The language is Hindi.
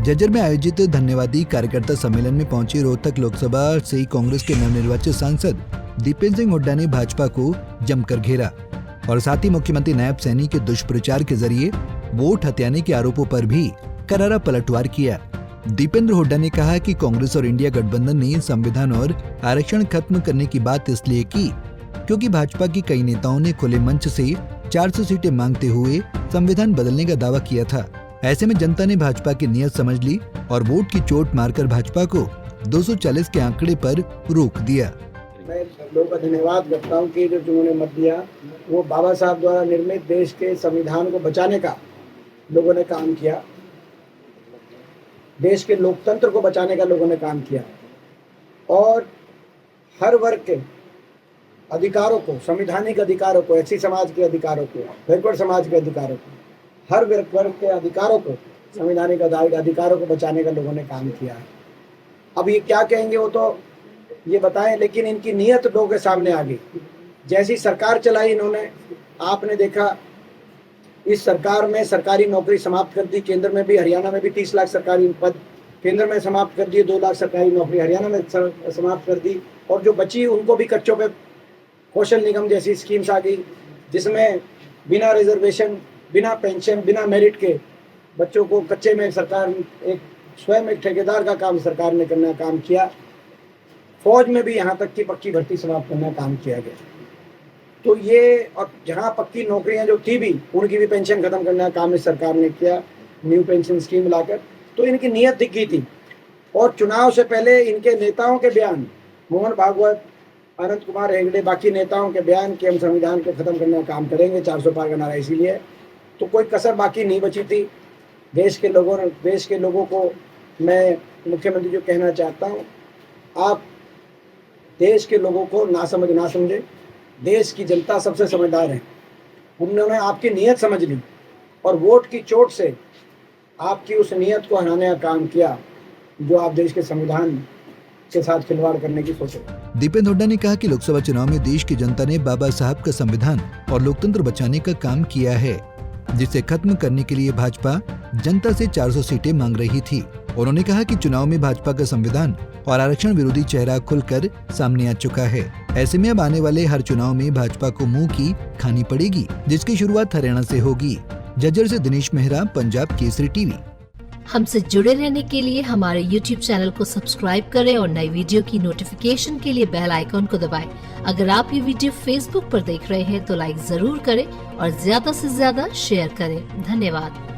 जज्जर में आयोजित धन्यवादी कार्यकर्ता सम्मेलन में पहुंचे रोहतक लोकसभा से कांग्रेस के नवनिर्वाचित सांसद दीपेंद्र सिंह हुड्डा ने भाजपा को जमकर घेरा और साथ ही मुख्यमंत्री नायब सैनी के दुष्प्रचार के जरिए वोट हथियाने के आरोपों पर भी करारा पलटवार किया। दीपेंद्र हुड्डा ने कहा कि कांग्रेस और इंडिया गठबंधन ने संविधान और आरक्षण खत्म करने की बात इसलिए की क्योंकि भाजपा की कई नेताओं ने खुले मंच से 400 सीटें मांगते हुए संविधान बदलने का दावा किया था। ऐसे में जनता ने भाजपा की नीयत समझ ली और वोट की चोट मारकर भाजपा को 240 के आंकड़े पर रोक दिया। मैं लोगों का धन्यवाद करता हूँ कि जो उन्होंने मत दिया वो बाबा साहब द्वारा निर्मित देश के संविधान को बचाने का लोगों ने काम किया, देश के लोकतंत्र को बचाने का लोगों ने काम किया और हर वर्ग के अधिकारों को, संवैधानिक अधिकारों को, एससी समाज के अधिकारों को, बैकवर्ड समाज के अधिकारों को, हर वर्ग के अधिकारों को, संवैधानिक अधिकारों को बचाने का लोगों ने काम किया है। अब ये क्या कहेंगे वो तो ये बताएं, लेकिन इनकी नीयत लोगों के सामने आ गई। जैसी सरकार चलाई इन्होंने, आपने देखा इस सरकार में सरकारी नौकरी समाप्त कर दी। केंद्र में भी, हरियाणा में भी 30 लाख सरकारी पद केंद्र में समाप्त कर दिए, 2 लाख सरकारी नौकरी हरियाणा में समाप्त कर दी और जो बची उनको भी कच्चों पे कौशल निगम जैसी स्कीम्स आ गई जिसमें बिना रिजर्वेशन, बिना पेंशन, बिना मेरिट के बच्चों को कच्चे में सरकार स्वयं एक ठेकेदार का काम सरकार ने करना काम किया। फौज में भी यहाँ तक कि पक्की भर्ती समाप्त करना काम किया गया। तो ये और जहाँ पक्की नौकरियाँ जो थी भी उनकी भी पेंशन खत्म करने का काम इस सरकार ने किया, न्यू पेंशन स्कीम लाकर। तो इनकी नीयत दिखी थी और चुनाव से पहले इनके नेताओं के बयान, मोहन भागवत, अनंत कुमार हेगड़े, बाकी नेताओं के बयान कि हम संविधान को खत्म करने का काम करेंगे, 400 पार का नारा इसीलिए, तो कोई कसर बाकी नहीं बची थी। देश के लोगों को मैं मुख्यमंत्री जो कहना चाहता हूँ, आप देश के लोगों को ना समझे, देश की जनता सबसे समझदार है। उन्होंने आपकी नीयत समझ ली और वोट की चोट से आपकी उस नीयत को हराने का काम किया जो आप देश के संविधान के साथ खिलवाड़ करने की सोचे। दीपेंद्र हुड्डा ने कहा कि लोकसभा चुनाव में देश की जनता ने बाबा साहब का संविधान और लोकतंत्र बचाने का काम किया है, जिसे खत्म करने के लिए भाजपा जनता से 400 सीटें मांग रही थी। उन्होंने कहा कि चुनाव में भाजपा का संविधान और आरक्षण विरोधी चेहरा खुलकर सामने आ चुका है। ऐसे में अब आने वाले हर चुनाव में भाजपा को मुंह की खानी पड़ेगी, जिसकी शुरुआत हरियाणा से होगी। जज्जर से दिनेश मेहरा, पंजाब केसरी टीवी। हमसे जुड़े रहने के लिए हमारे YouTube चैनल को सब्सक्राइब करें और नई वीडियो की नोटिफिकेशन के लिए बेल आइकॉन को दबाएं। अगर आप ये वीडियो Facebook पर देख रहे हैं तो लाइक जरूर करें और ज्यादा से ज्यादा शेयर करें। धन्यवाद।